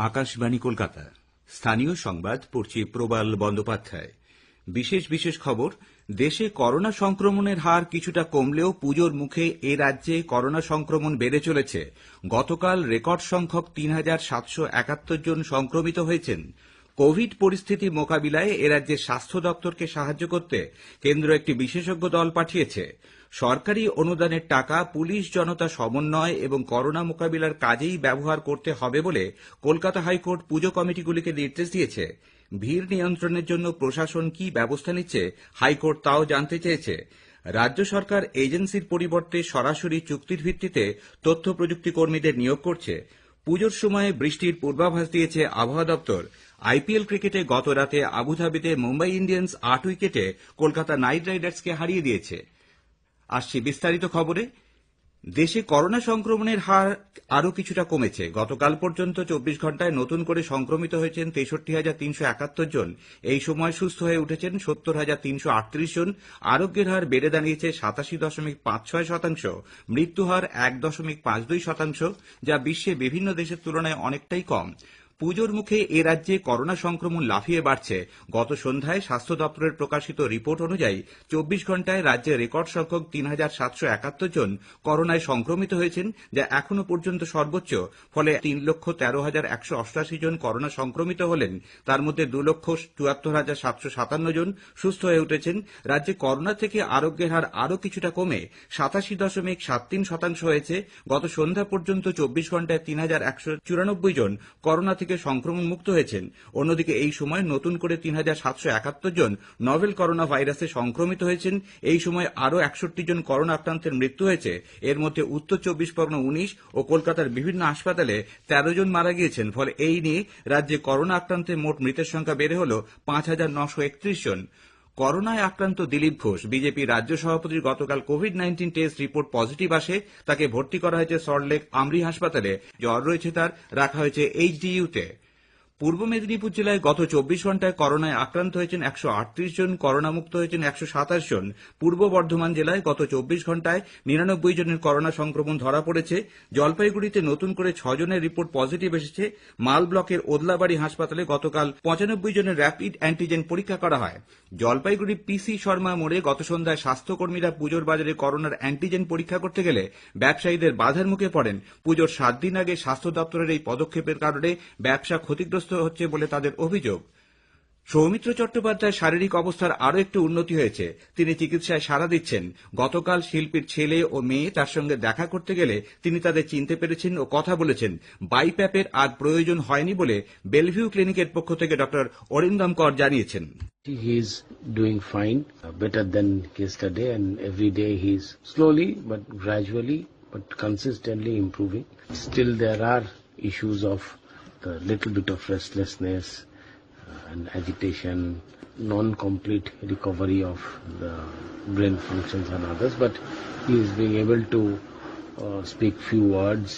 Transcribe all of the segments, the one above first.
আকাশবাণী কলকাতা। স্থানীয় সংবাদ পড়ছি প্রবাল বন্দ্যোপাধ্যায়। বিশেষ খবর। দেশে করোনা সংক্রমণের হার কিছুটা কমলেও পুজোর মুখে এ রাজ্যে করোনা সংক্রমণ বেড়ে চলেছে। গতকাল রেকর্ড সংখ্যক ৩,৭৭১ জন সংক্রমিত হয়েছেন। কোভিড পরিস্থিতি মোকাবিলায় এ রাজ্যের স্বাস্থ্য দপ্তরকে সাহায্য করতে কেন্দ্র একটি বিশেষজ্ঞ দল পাঠিয়েছে। সরকারি অনুদানের টাকা পুলিশ জনতা সমন্বয় এবং করোনা মোকাবিলার কাজেই ব্যবহার করতে হবে বলে কলকাতা হাইকোর্ট পুজো কমিটিগুলিকে নির্দেশ দিয়েছে। ভিড় নিয়ন্ত্রণের জন্য প্রশাসন কি ব্যবস্থা নিচ্ছে হাইকোর্ট তাও জানতে চেয়েছে। রাজ্য সরকার এজেন্সির পরিবর্তে সরাসরি চুক্তির ভিত্তিতে তথ্য প্রযুক্তি কর্মীদের নিয়োগ করছে। পুজোর সময় বৃষ্টির পূর্বাভাস দিয়েছে আবহাওয়া দপ্তর। আইপিএল ক্রিকেটে গত রাতে আবুধাবিতে মুম্বাই ইন্ডিয়ান্স ৮ উইকেটে কলকাতা নাইট রাইডার্সকে হারিয়ে দিয়েছে। আসছি বিস্তারিত খবরে। দেশে করোনা সংক্রমণের হার আরও কিছুটা কমেছে। গতকাল পর্যন্ত ২৪ ঘণ্টায় নতুন করে সংক্রমিত হয়েছেন ৬৩,৩৭১ জন। এই সময় সুস্থ হয়ে উঠেছেন ৭০,৩৩৮ জন। আরোগ্যের হার বেড়ে দাঁড়িয়েছে ৮৭.৫৬%। মৃত্যু হার ১.৫২%, যা বিশ্বে বিভিন্ন দেশের তুলনায় অনেকটাই কম। পুজোর মুখে এ রাজ্যে করোনা সংক্রমণ লাফিয়ে বাড়ছে। গত সন্ধ্যায় স্বাস্থ্য দপ্তরের প্রকাশিত রিপোর্ট অনুযায়ী ২৪ ঘণ্টায় রাজ্যে রেকর্ড সংখ্যক ৩,৭৭১ জন করোনায় সংক্রমিত হয়েছেন, যা এখনো পর্যন্ত সর্বোচ্চ। ফলে ৩,১৩,১৮৮ জন করোনা সংক্রমিত হলেন। তার মধ্যে ২,৭৪,৭৫৭ জন সুস্থ হয়ে উঠেছেন। রাজ্যে করোনা থেকে আরোগ্যের হার আরও কিছুটা কমে ৮৭.৭৩% হয়েছে। গত সন্ধ্যা পর্যন্ত ২৪ ঘণ্টায় ৩,১৯৪ জন করোনা থেকে সংক্রমণ মুক্ত হয়েছেন। অন্যদিকে এই সময় নতুন করে ৩,৭৭১ জন নভেল করোনা ভাইরাসে সংক্রমিত হয়েছেন। এই সময় আরও ৬১ জন করোনা আক্রান্তের মৃত্যু হয়েছে। এর মধ্যে উত্তর ২৪ পরগনা ১৯ ও কলকাতার বিভিন্ন হাসপাতালে ১৩ জন মারা গিয়েছেন। ফলে এই নিয়ে রাজ্যে করোনা আক্রান্তের মোট মৃতের সংখ্যা বেড়ে হল ৫,৯৩১ জন। করোনায় আক্রান্ত দিলীপ ঘোষ, বিজেপি রাজ্য সভাপতির গতকাল কোভিড-১৯ টেস্ট রিপোর্ট পজিটিভ আসে। তাকে ভর্তি করা হয়েছে সল্টলেক আমরি হাসপাতালে। জ্বর রয়েছে তার, রাখা হয়েছে এইচডিইউতে। পূর্ব মেদিনীপুর জেলায় গত ২৪ ঘণ্টায় করোনায় আক্রান্ত হয়েছেন ১৩৮ জন, করোনা মুক্ত হয়েছেন ১২৭ জন। পূর্ব বর্ধমান জেলায় গত ২৪ ঘণ্টায় ৯৯ জনের করোনা সংক্রমণ ধরা পড়েছে। জলপাইগুড়িতে নতুন করে ৬ জনের রিপোর্ট পজিটিভ এসেছে। মাল ব্লকের ওদলাবাড়ি হাসপাতালে গতকাল ৯৫ জনের র্যাপিড অ্যান্টিজেন পরীক্ষা করা হয়। জলপাইগুড়ি পিসি শর্মা মোড়ে গত সন্ধ্যায় স্বাস্থ্যকর্মীরা পুজোর বাজারে করোনার অ্যান্টিজেন পরীক্ষা করতে গেলে ব্যবসায়ীদের বাধার মুখে পড়েন। পুজোর ৭ দিন আগে স্বাস্থ্য দপ্তরের এই পদক্ষেপের কারণে ব্যবসা ক্ষতিগ্রস্ত হচ্ছে বলে তাদের অভিযোগ। সৌমিত্র চট্টোপাধ্যায় শারীরিক অবস্থার আরও একটু উন্নতি হয়েছে। তিনি চিকিৎসায় সাড়া দিচ্ছেন। গতকাল শিল্পীর ছেলে ও মেয়ে তার সঙ্গে দেখা করতে গেলে তিনি তাদের চিনতে পেরেছেন ও কথা বলেছেন। বাইপ্যাপের আর প্রয়োজন হয়নি বলে বেলভিউ ক্লিনিকের পক্ষ থেকে ডক্টর অরিন্দম কর জানিয়েছেন। He is doing fine, better than yesterday, and every day he is slowly but gradually but consistently improving. Still there are issues of a little bit of restlessness and agitation, non-complete recovery of the brain functions and others, but he is being able to speak few words,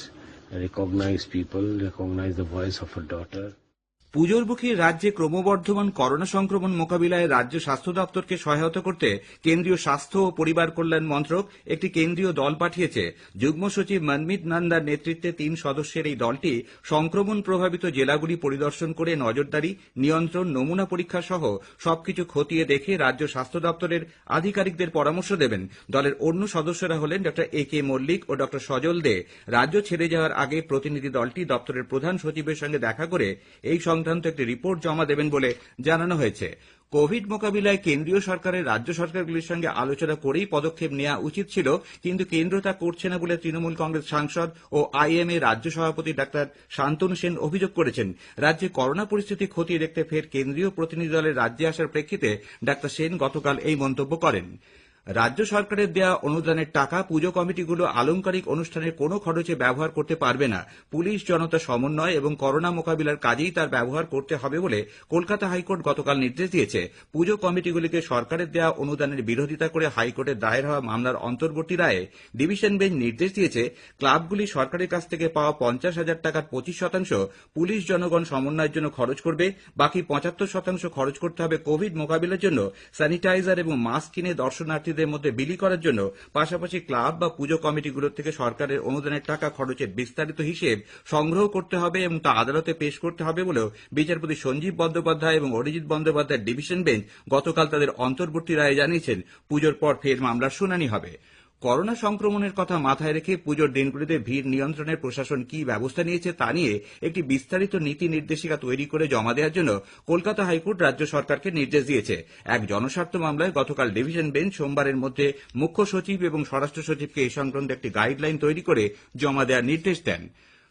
recognize people, recognize the voice of a daughter. পুজোর মুখে রাজ্যে ক্রমবর্ধমান corona সংক্রমণ মোকাবিলায় রাজ্য স্বাস্থ্য দপ্তরকে সহায়তা করতে কেন্দ্রীয় স্বাস্থ্য ও পরিবার কল্যাণ মন্ত্রক একটি কেন্দ্রীয় দল পাঠিয়েছে। যুগ্ম সচিব মনমিত নন্দার নেতৃত্বে ৩ সদস্যের এই দলটি সংক্রমণ প্রভাবিত জেলাগুলি পরিদর্শন করে নজরদারি, নিয়ন্ত্রণ, নমুনা পরীক্ষা সহ সবকিছু খতিয়ে দেখে রাজ্য স্বাস্থ্য দপ্তরের আধিকারিকদের পরামর্শ দেবেন। দলের অন্য সদস্যরা হলেন ডক্টর এ.কে. মল্লিক ও ডক্টর সজল দে। রাজ্য ছেড়ে যাওয়ার আগে প্রতিনিধি দলটি দপ্তরের প্রধান সচিবের সঙ্গে দেখা করে এই সংক্রান্ত একটি রিপোর্ট জমা দেবেন বলে জানানো হয়েছে। কোভিড মোকাবিলায় কেন্দ্রীয় সরকারের রাজ্য সরকারগুলির সঙ্গে আলোচনা করেই পদক্ষেপ নেওয়া উচিত ছিল, কিন্তু কেন্দ্র তা করছে না বলে তৃণমূল কংগ্রেস সাংসদ ও আইএমএ রাজ্য সভাপতি ডাক্তার শান্তনু সেন অভিযোগ করেছেন। রাজ্যে করোনা পরিস্থিতি খতিয়ে দেখতে ফের কেন্দ্রীয় প্রতিনিধি দলের রাজ্যে আসার প্রেক্ষিতে ডাক্তার সেন গতকাল এই মন্তব্য করেন। রাজ্য সরকারের দেয়া অনুদানের টাকা পুজো কমিটিগুলো আলংকারিক অনুষ্ঠানের কোনো খরচে ব্যবহার করতে পারবে না। পুলিশ জনতা সমন্বয় এবং করোনা মোকাবিলার কাজেই তার ব্যবহার করতে হবে বলে কলকাতা হাইকোর্ট গতকাল নির্দেশ দিয়েছে। পুজো কমিটিগুলিকে সরকারের দেয়া অনুদানের বিরোধিতা করে হাইকোর্টে দায়ের হওয়া মামলার অন্তর্বর্তী রায়ে ডিভিশন বেঞ্চ নির্দেশ দিয়েছে, ক্লাবগুলি সরকারের কাছ থেকে পাওয়া ৫০,০০০ টাকার ২৫% পুলিশ জনগণ সমন্বয়ের জন্য খরচ করবে। বাকি ৭৫% খরচ করতে হবে কোভিড মোকাবিলার জন্য স্যানিটাইজার এবং মাস্ক কিনে দর্শনার্থী দর্শনার্থীদের মধ্যে বিলি করার জন্য পাশাপাশি ক্লাব বা পুজো কমিটিগুলোর থেকে সরকারের অনুদানের টাকা খরচের বিস্তারিত হিসেব সংগ্রহ করতে হবে এবং তা আদালতে পেশ করতে হবে বলেও বিচারপতি সঞ্জীব বন্দ্যোপাধ্যায় এবং অরিজিৎ বন্দ্যোপাধ্যায়ের ডিভিশন বেঞ্চ গতকাল তাদের অন্তর্বর্তী রায়ে জানিয়েছেন পুজোর পর ফের মামলার শুনানি হবে। করোনা সংক্রমণের কথা মাথায় রেখে পুজোর দিনগুলিতে ভিড় নিয়ন্ত্রণে প্রশাসন কি ব্যবস্থা নিয়েছে তা নিয়ে একটি বিস্তারিত নীতি নির্দেশিকা তৈরি করে জমা দেওয়ার জন্য কলকাতা হাইকোর্ট রাজ্য সরকারকে নির্দেশ দিয়েছে। এক জনস্বার্থ মামলায় গতকাল ডিভিশন বেঞ্চ সোমবারের মধ্যে মুখ্য সচিব এবং স্বরাষ্ট্র সচিবকে এই সংক্রান্ত একটি গাইডলাইন তৈরি করে জমা দেওয়ার নির্দেশ দেন।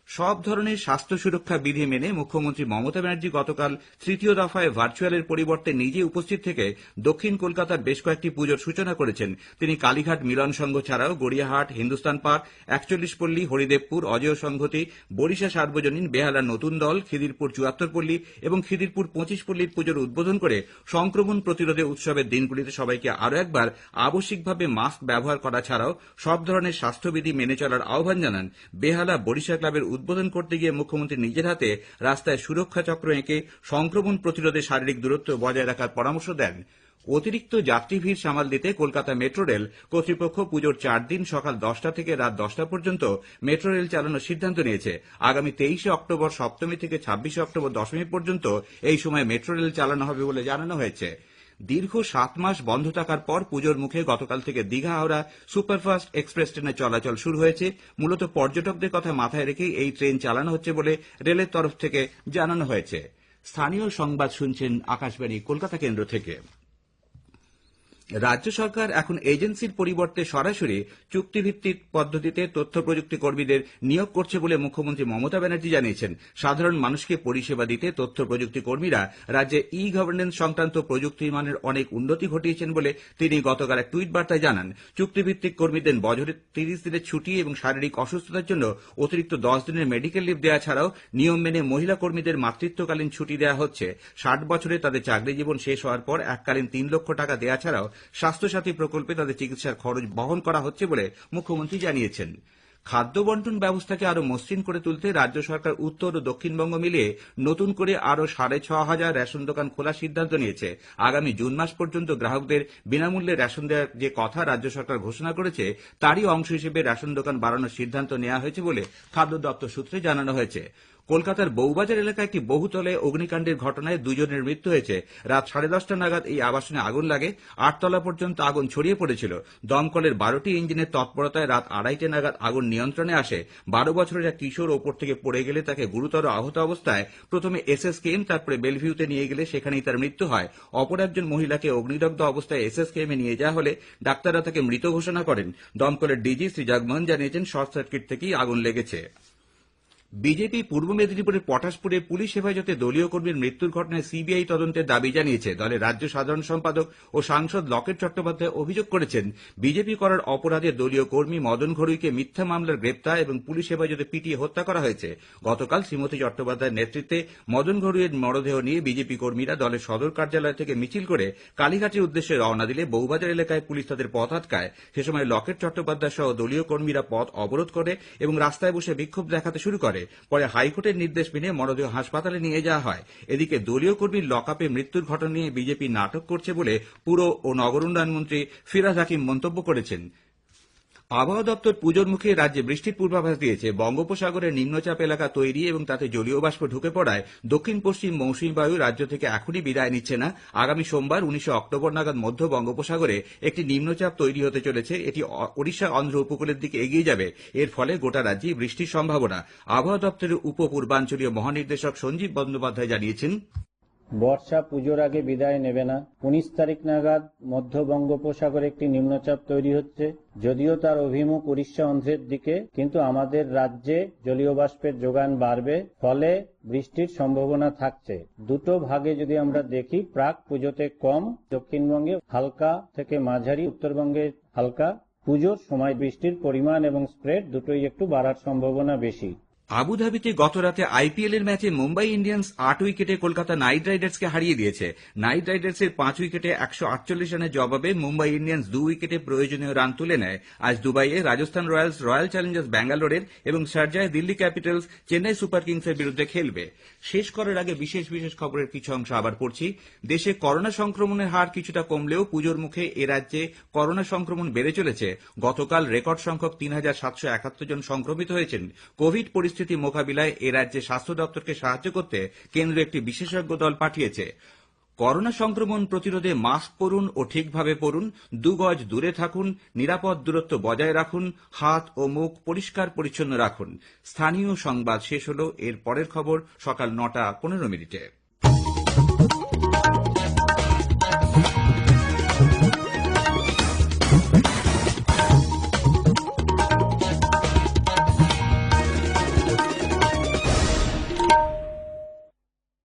সব ধরনের স্বাস্থ্য সুরক্ষা বিধি মেনে মুখ্যমন্ত্রী মমতা ব্যানার্জি গতকাল তৃতীয় দফায় ভার্চুয়ালের পরিবর্তে নিজে উপস্থিত থেকে দক্ষিণ কলকাতার বেশ কয়েকটি পুজোর সূচনা করেছেন। তিনি কালীঘাট মিলন সংঘ ছাড়াও গড়িয়াহাট, হিন্দুস্তান পার্ক, ৪১ পল্লী, হরিদেবপুর, অজয় সংহতি, বরিশা সার্বজনীন, বেহালা নতুন দল, খিদিরপুর ৭৪ পল্লী এবং খিদিরপুর ২৫ পল্লীর পুজোর উদ্বোধন করে সংক্রমণ প্রতিরোধে উৎসবের দিনগুলিতে সবাইকে আরও একবার আবশ্যিকভাবে মাস্ক ব্যবহার করা ছাড়াও সব ধরনের স্বাস্থ্যবিধি মেনে চলার আহ্বান জানান। বেহালা বরিশা ক্লাবের উদ্বোধন করতে গিয়ে মুখ্যমন্ত্রী নিজের হাতে রাস্তায় সুরক্ষা চক্র এঁকে সংক্রমণ প্রতিরোধে শারীরিক দূরত্ব বজায় রাখার পরামর্শ দেন। অতিরিক্ত যাত্রী ভিড় সামাল দিতে কলকাতা মেট্রো রেল কর্তৃপক্ষ পুজোর ৪ দিন সকাল ১০টা থেকে রাত ১০টা পর্যন্ত মেট্রো রেল চালানোর সিদ্ধান্ত নিয়েছে। আগামী ২৩শে অক্টোবর সপ্তমী থেকে ২৬শে অক্টোবর দশমী পর্যন্ত এই সময় মেট্রো রেল চালানো হবে বলে জানানো হয়েছে। দীর্ঘ ৭ মাস বন্ধ থাকার পর পুজোর মুখে গতকাল থেকে দীঘা হাওড়া সুপারফাস্ট এক্সপ্রেস ট্রেনের চলাচল শুরু হয়েছে। মূলত পর্যটকদের কথা মাথায় রেখেই এই ট্রেন চালানো হচ্ছে বলে রেলের তরফ থেকে জানানো হয়েছে। স্থানীয় সংবাদ শুনছেন আকাশবাণী কলকাতা কেন্দ্র থেকে। রাজ্য সরকার এখন এজেন্সির পরিবর্তে সরাসরি চুক্তিভিত্তিক পদ্ধতিতে তথ্য প্রযুক্তি কর্মীদের নিয়োগ করছে বলে মুখ্যমন্ত্রী মমতা ব্যানার্জি জানিয়েছেন। সাধারণ মানুষকে পরিষেবা দিতে তথ্য প্রযুক্তি কর্মীরা রাজ্যে ই গভর্নেন্স সংক্রান্ত প্রযুক্তির মানের অনেক উন্নতি ঘটিয়েছেন বলে তিনি গতকাল এক টুইট বার্তায় জানান। চুক্তিভিত্তিক কর্মীদের বছরে ৩০ দিনের ছুটি এবং শারীরিক অসুস্থতার জন্য অতিরিক্ত ১০ দিনের মেডিকেল লিভ দেওয়া ছাড়াও নিয়ম মেনে মহিলা কর্মীদের মাতৃত্বকালীন ছুটি দেওয়া হচ্ছে। ৬০ বছরে তাদের চাকরি জীবন শেষ হওয়ার পর এককালীন ৩ লক্ষ টাকা দেওয়া ছাড়াও স্বাস্থ্যসাথী প্রকল্পে তাদের চিকিৎসার খরচ বহন করা হচ্ছে বলে মুখ্যমন্ত্রী জানিয়েছেন। খাদ্য বন্টন ব্যবস্থাকে আরো মসৃণ করে তুলতে রাজ্য সরকার উত্তর ও দক্ষিণবঙ্গ মিলিয়ে নতুন করে আরো ৬,৫০০ রেশন দোকান খোলার সিদ্ধান্ত নিয়েছে। আগামী জুন মাস পর্যন্ত গ্রাহকদের বিনামূল্যে রেশন দেওয়ার যে কথা রাজ্য সরকার ঘোষণা করেছে তারই অংশ হিসেবে রেশন দোকান বাড়ানোর সিদ্ধান্ত নেওয়া হয়েছে বলে খাদ্য দপ্তর সূত্রে জানানো হয়েছে। কলকাতার বউবাজার এলাকায় একটি বহুতলে অগ্নিকাণ্ডের ঘটনায় ২ জনের মৃত্যু হয়েছে। রাত ১০:৩০ নাগাদ এই আবাসনে আগুন লাগে। ৮ তলা পর্যন্ত আগুন ছড়িয়ে পড়েছিল। দমকলের ১২টি ইঞ্জিনের তৎপরতায় রাত ২:৩০ নাগাদ আগুন নিয়ন্ত্রণে আসে। ১২ বছরের এক কিশোর ওপর থেকে পড়ে গেলে তাকে গুরুতর আহত অবস্থায় প্রথমে এসএসকেএম তারপরে বেলভিউতে নিয়ে গেলে সেখানেই তার মৃত্যু হয়। অপর একজন মহিলাকে অগ্নিদগ্ধ অবস্থায় এসএসকেএমে নিয়ে যাওয়া হলে ডাক্তাররা তাকে মৃত ঘোষণা করেন। দমকলের ডিজি শ্রী জগমোহন জানিয়েছেন শর্ট সার্কিট থেকেই আগুন লেগেছে। বিজেপি পূর্ব মেদিনীপুরের পটাশপুরে পুলিশ হেফাজতে দলীয় কর্মীর মৃত্যুর ঘটনায় সিবিআই তদন্তের দাবি জানিয়েছে। দলের রাজ্য সাধারণ সম্পাদক ও সাংসদ লকেট চট্টোপাধ্যায় অভিযোগ করেছেন, বিজেপি করার অপরাধে দলীয় কর্মী মদন ঘড়ুইকে মিথ্যা মামলার গ্রেপ্তার এবং পুলিশ হেফাজতে পিটিয়ে হত্যা করা হয়েছে। গতকাল শ্রীমতী চট্টোপাধ্যায়ের নেতৃত্বে মদন ঘড়ুইয়ের মরদেহ নিয়ে বিজেপি কর্মীরা দলের সদর কার্যালয় থেকে মিছিল করে কালীঘাটের উদ্দেশ্যে রওনা দিলে বউবাজার এলাকায় পুলিশ তাদের পথ আটকায়। সে সময় লকেট চট্টোপাধ্যায় সহ দলীয় কর্মীরা পথ অবরোধ করে এবং রাস্তায় বসে বিক্ষোভ দেখাতে শুরু করে। পরে হাইকোর্টের নির্দেশ মেনে মরদেহ হাসপাতালে নিয়ে যাওয়া হয়। এদিকে দলীয় কর্মীর লকআপে মৃত্যুর ঘটনা নিয়ে বিজেপি নাটক করছে বলে পুর ও নগর উন্নয়ন মন্ত্রী ফিরহাদ হাকিম মন্তব্য করেছেন। আবহাওয়া দপ্তর পুজোর মুখে রাজ্যে বৃষ্টির পূর্বাভাস দিয়েছে। বঙ্গোপসাগরে নিম্নচাপ এলাকা তৈরি এবং তাতে জলীয় বাষ্প ঢুকে পড়ায় দক্ষিণ পশ্চিম মৌসুমী বায়ু রাজ্য থেকে এখনই বিদায় নিচ্ছে না। আগামী সোমবার ১৯ অক্টোবর নাগাদ মধ্য বঙ্গোপসাগরে একটি নিম্নচাপ তৈরি হতে চলেছে। এটি ওড়িশা অন্ধ্র উপকূলের দিকে এগিয়ে যাবে। এর ফলে গোটা রাজ্যেই বৃষ্টির সম্ভাবনা। আবহাওয়া দপ্তরের উপ পূর্বাঞ্চলীয় মহানির্দেশক সঞ্জীব বন্দ্যোপাধ্যায় জানিয়েছেন, বর্ষা পুজোর আগে বিদায় নেবে না। ১৯ তারিখ নাগাদ মধ্য বঙ্গোপসাগরে একটি নিম্নচাপ তৈরি হচ্ছে। যদিও তার অভিমুখ উড়িষ্যা অন্ধ্রের দিকে, কিন্তু আমাদের রাজ্যে জলীয় বাষ্পের যোগান বাড়বে, ফলে বৃষ্টির সম্ভাবনা থাকছে। দুটো ভাগে যদি আমরা দেখি, প্রাক পুজোতে কম, দক্ষিণবঙ্গে হালকা থেকে মাঝারি, উত্তরবঙ্গে হালকা। পুজোর সময় বৃষ্টির পরিমাণ এবং স্প্রেড দুটোই একটু বাড়ার সম্ভাবনা বেশি। আবুধাবিতে গতরাতে আইপিএল এর ম্যাচে মুম্বাই ইন্ডিয়ান্স ৮ উইকেটে কলকাতা নাইট রাইডার্সকে হারিয়ে দিয়েছে। নাইট রাইডার্সের ৫ উইকেটে ১৪৮ রানের জবাবে মুম্বাই ইন্ডিয়ান্স ২ উইকেটে প্রয়োজনীয় রান তুলে নেয়। আজ দুবাইয়ে রাজস্থান রয়্যালস রয়্যাল চ্যালেঞ্জার্স ব্যাঙ্গালোরের এবং শারজায় দিল্লি ক্যাপিটালস চেন্নাই সুপার কিংসের বিরুদ্ধে খেলবে। শেষ করার আগে বিশেষ খবরের কিছু অংশ আবার পড়ছি। দেশে করোনা সংক্রমণের হার কিছুটা কমলেও পুজোর মুখে এ রাজ্যে করোনা সংক্রমণ বেড়ে চলেছে। গতকাল রেকর্ড সংখ্যক ৩৭৭৭ জন সংক্রমিত হয়েছেন। কোভিড পরিস্থিতি মোকাবিলায় এ রাজ্যে স্বাস্থ্য দপ্তরকে সাহায্য করতে কেন্দ্র একটি বিশেষজ্ঞ দল পাঠিয়েছে। করোনা সংক্রমণ প্রতিরোধে মাস্ক পরুন ও ঠিকভাবে পরুন, ২ গজ দূরে থাকুন, নিরাপদ দূরত্ব বজায় রাখুন, হাত ও মুখ পরিষ্কার পরিচ্ছন্ন রাখুন। স্থানীয় সংবাদ শেষ হলো। এর পরের খবর সকাল ৯টা ১৫ মিনিটে।